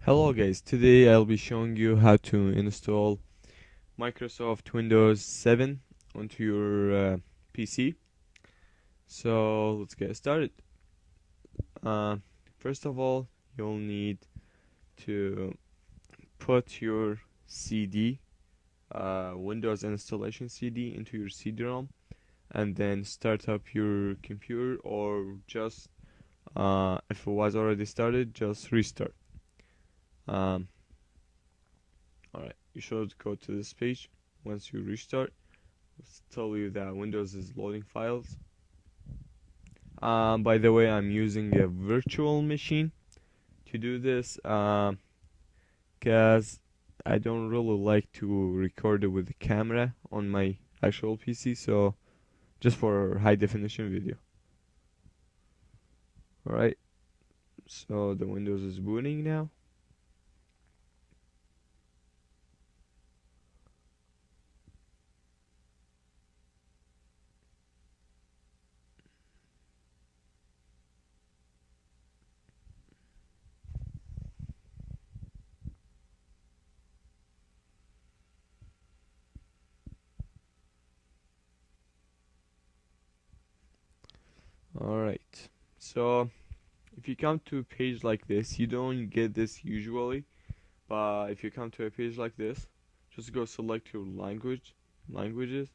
Hello guys, today I'll be showing you how to install Microsoft Windows 7 onto your PC. So let's get started. Uh, First of all, you'll need to put your CD, Windows installation CD into your CD-ROM and then start up your computer, or just if it was already started, just restart. Um, Alright, you should go to this page. Once you restart, it's tell you that Windows is loading files. By the way, I'm using a virtual machine to do this because I don't really like to record it with the camera on my actual PC, so just for high definition video. Alright, so the Windows is booting now. Alright, so if you come to a page like this, you don't get this usually, but if you come to a page like this, just go select your languages.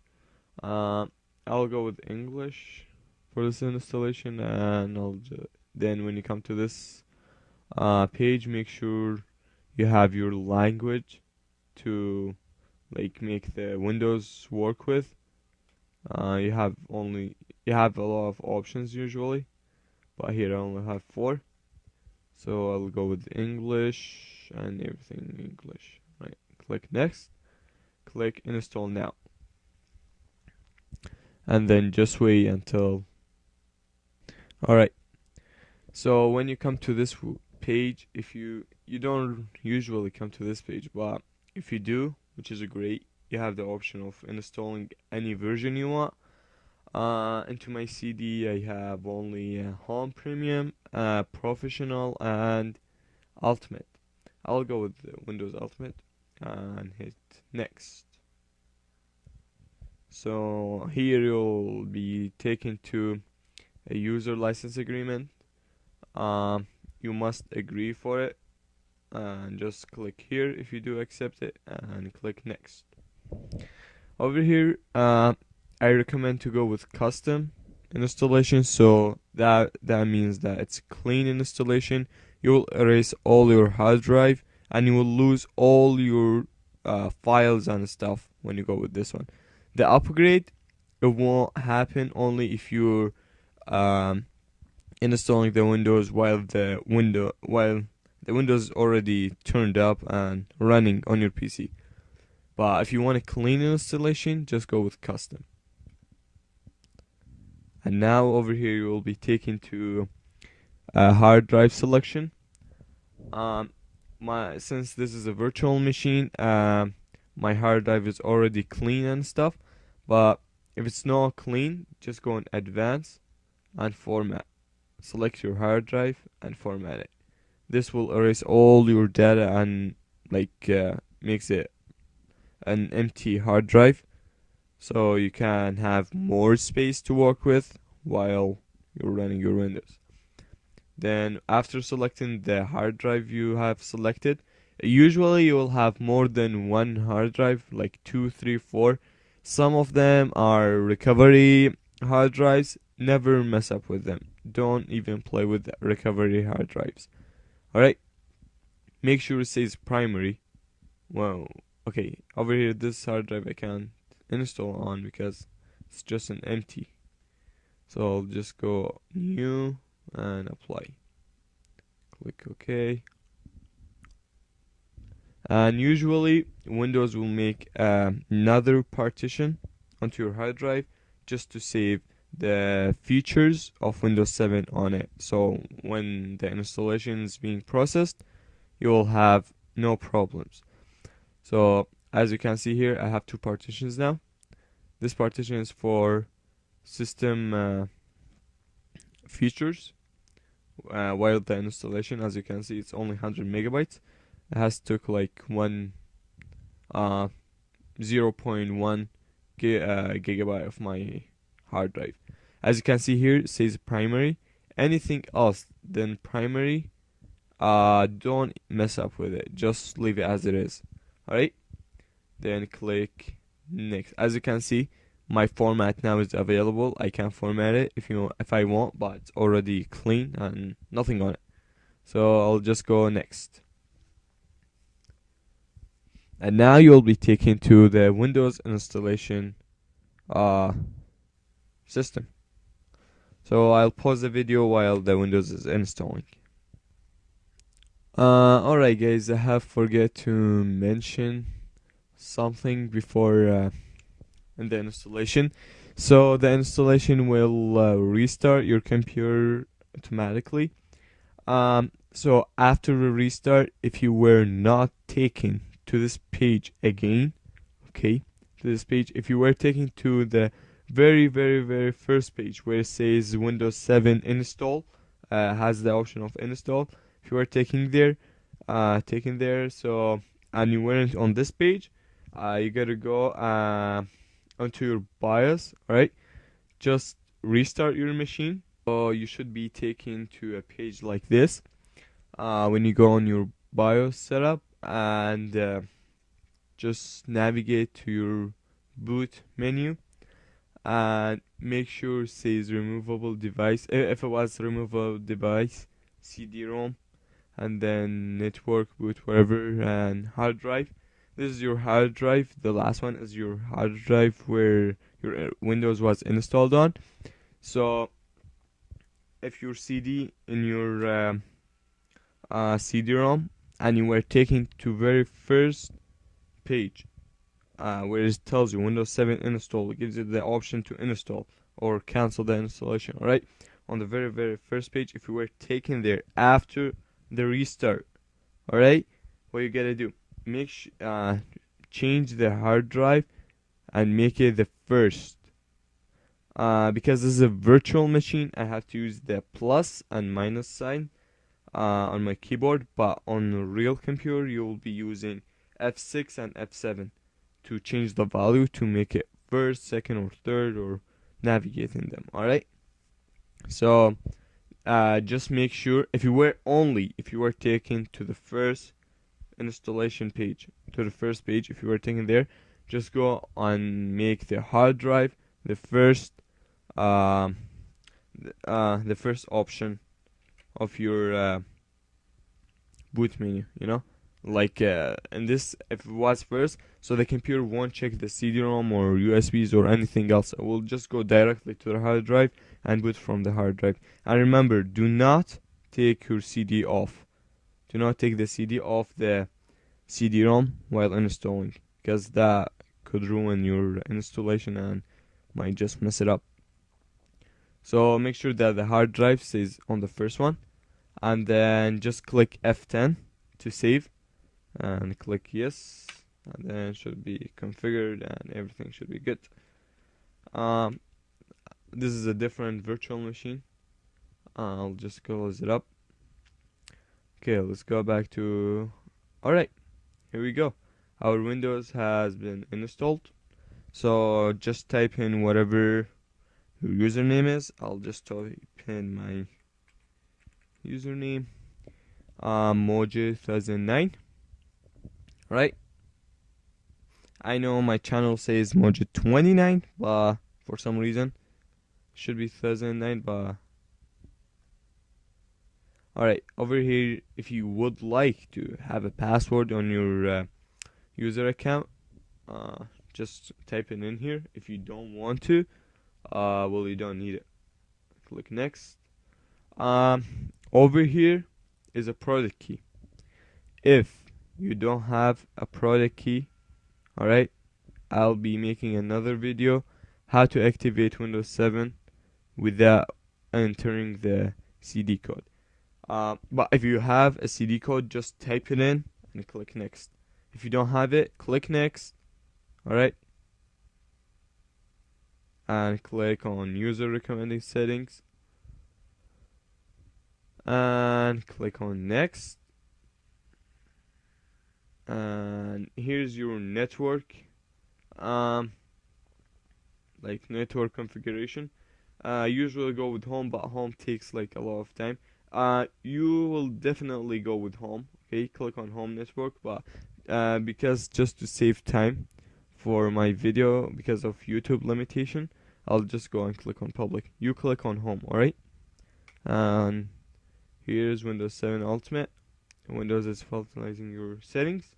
Uh, I'll go with English for this installation, and then when you come to this page, make sure you have your language to make the Windows work with. You have a lot of options usually, but here I only have 4. So I'll go with English and everything English. Right, click next, click install now, and then just wait until. Alright, so when you come to this page, if you don't usually come to this page, but if you do, which is great, you have the option of installing any version you want. Into my CD, I have only Home Premium, Professional, and Ultimate. I'll go with the Windows Ultimate and hit next. So here you'll be taken to a user license agreement. You must agree for it, and just click here if you do accept it, and click next. Over here, I recommend to go with custom installation, so that means that it's clean installation. You will erase all your hard drive, and you will lose all your files and stuff when you go with this one. The upgrade, it won't happen only if you're installing the Windows while the Windows is already turned up and running on your PC. But if you want a clean installation, just go with custom. And now over here you will be taken to a hard drive selection. Since this is a virtual machine, my hard drive is already clean and stuff. But if it's not clean, just go in advanced and format. Select your hard drive and format it. This will erase all your data and makes it an empty hard drive, so you can have more space to work with while you're running your Windows. Then after selecting the hard drive you have selected, usually you will have more than one hard drive, like 2, 3, 4. Some of them are recovery hard drives. Never mess up with them. Don't even play with recovery hard drives. Alright, make sure it says primary. Well, okay, over here this hard drive I can't install on because it's just an empty. So I'll just go new and apply. Click OK. And usually Windows will make another partition onto your hard drive just to save the features of Windows 7 on it. So when the installation is being processed, you will have no problems. So as you can see here, I have 2 partitions now. This partition is for system features, while the installation, as you can see, it's only 100 megabytes. It has took like 0.1 gigabyte of my hard drive. As you can see here, it says primary. Anything else than primary, don't mess up with it. Just leave it as it is. Alright? Then click next. As you can see, my format now is available. I can format it if I want, but it's already clean and nothing on it. So I'll just go next. And now you'll be taken to the Windows installation system. So I'll pause the video while the Windows is installing. Alright guys, I have forget to mention something before in the installation. So the installation will restart your computer automatically. So after the restart, if you were not taken to this page again, okay, to this page, if you were taken to the very first page where it says Windows 7 install, has the option of install. If you were taken there, so and you weren't on this page, you gotta go onto your BIOS. Alright, just restart your machine. So you should be taken to a page like this. When you go on your BIOS setup and just navigate to your boot menu and make sure it says removable device. If it was removable device, CD-ROM, and then network boot, whatever, and hard drive. This is your hard drive. The last one is your hard drive where your Windows was installed on. So if your CD in your CD-ROM and you were taken to very first page where it tells you Windows 7 install, it gives you the option to install or cancel the installation. Alright, on the very first page, if you were taken there after the restart, alright, what you gotta do, change the hard drive and make it the first. Because this is a virtual machine, I have to use the plus and minus sign on my keyboard, but on a real computer you will be using F6 and F7 to change the value to make it first, second, or third, or navigating them. Alright, so just make sure if you were taken to the first installation page, to the first page, if you were taken there, just go and make the hard drive the first option of your boot menu, like in this, if it was first, so the computer won't check the CD-ROM or USBs or anything else. It will just go directly to the hard drive and boot from the hard drive. And remember, do not take your CD off. Do not take the CD off the CD-ROM while installing, because that could ruin your installation and might just mess it up. So make sure that the hard drive stays on the first one, and then just click F10 to save and click yes, and then it should be configured and everything should be good. This is a different virtual machine. I'll just close it up. Okay, let's go back to, alright, here we go. Our Windows has been installed. So just type in whatever your username is. I'll just type in my username, Mojo 2009. Right? I know my channel says Mojo 29, but for some reason it should be 2009. But alright, over here, if you would like to have a password on your user account, just type it in here. If you don't want to, well, you don't need it. Click next. Over here is a product key. If you don't have a product key, alright, I'll be making another video how to activate Windows 7 without entering the CD code. But if you have a CD code, just type it in and click next. If you don't have it, click next. Alright, and click on user recommended settings and click on next. and here's your network, um, like network configuration. Usually go with home, but home takes like a lot of time. You will definitely go with home. Okay, click on home network, but because just to save time for my video because of YouTube limitation, I'll just go and click on public. You click on home, alright? And here's Windows 7 Ultimate. Windows is finalizing your settings.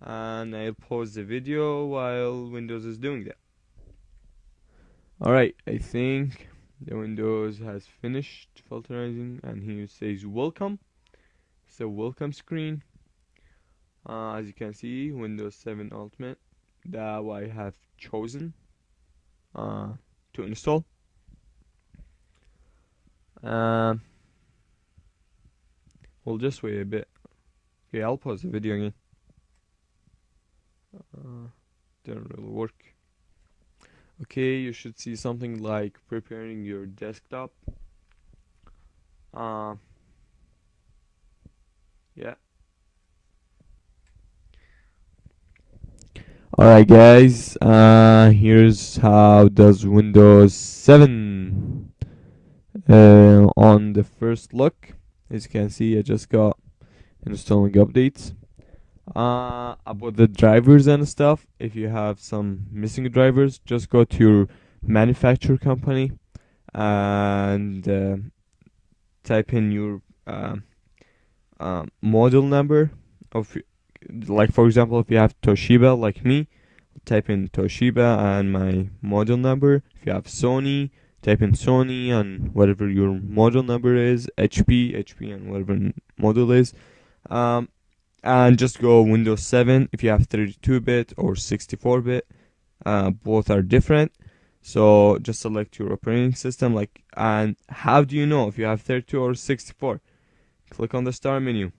And I'll pause the video while Windows is doing that. Alright, I think the Windows has finished filterizing, and here it says welcome. It's a welcome screen. As you can see, Windows 7 Ultimate that I have chosen to install. We'll just wait a bit. Okay, I'll pause the video again. Didn't really work. Okay, you should see something like preparing your desktop. Yeah. Alright guys, here's how does Windows 7 on the first look. As you can see, I just got installing updates. About the drivers and stuff, if you have some missing drivers, just go to your manufacturer company and type in your model number of, like for example, if you have Toshiba like me, type in Toshiba and my model number. If you have Sony, type in Sony and whatever your model number is, HP and whatever model is. And just go Windows 7 if you have 32-bit or 64-bit. Both are different. So just select your operating system. And how do you know if you have 32 or 64? Click on the start menu.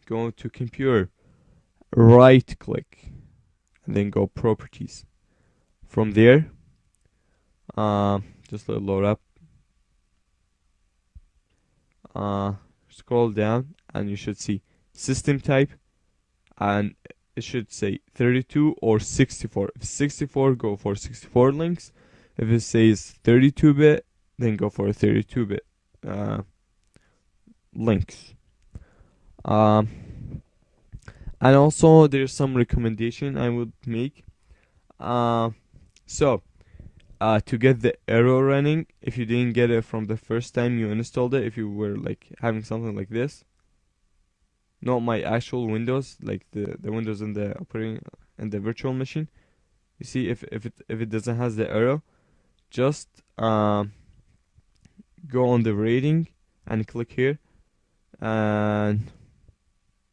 Go to computer. Right click. And then go properties. From there, just let it load up. Scroll down and you should see system type, and it should say 32 or 64. If 64, go for 64 links. If it says 32-bit, then go for 32-bit links. And also there's some recommendation I would make. So to get the arrow running, if you didn't get it from the first time you installed it, if you were like having something like this, not my actual Windows, like the Windows in the operating and the virtual machine. You see, if it doesn't has the arrow, just go on the rating and click here, and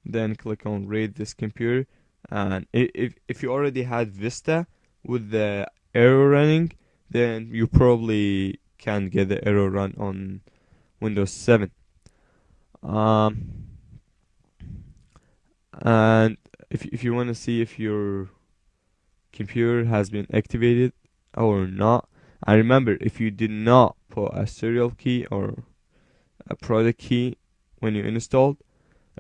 then click on rate this computer. And if you already had Vista with the arrow running, then you probably can get the arrow run on Windows 7. And if you want to see if your computer has been activated or not, and remember, if you did not put a serial key or a product key when you installed,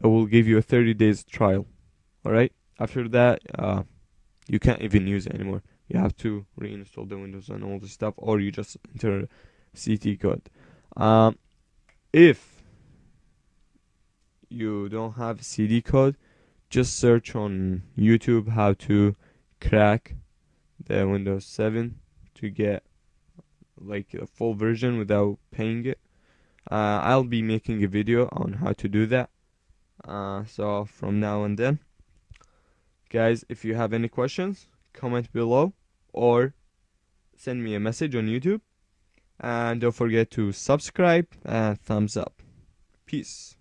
it will give you a 30 days trial. Alright, after that you can't even use it anymore. You have to reinstall the Windows and all this stuff, or you just enter CT code. If you don't have CD code, just search on YouTube how to crack the Windows 7 to get like a full version without paying it. I'll be making a video on how to do that. So from now and then, guys, if you have any questions, comment below or send me a message on YouTube. And don't forget to subscribe and thumbs up. Peace.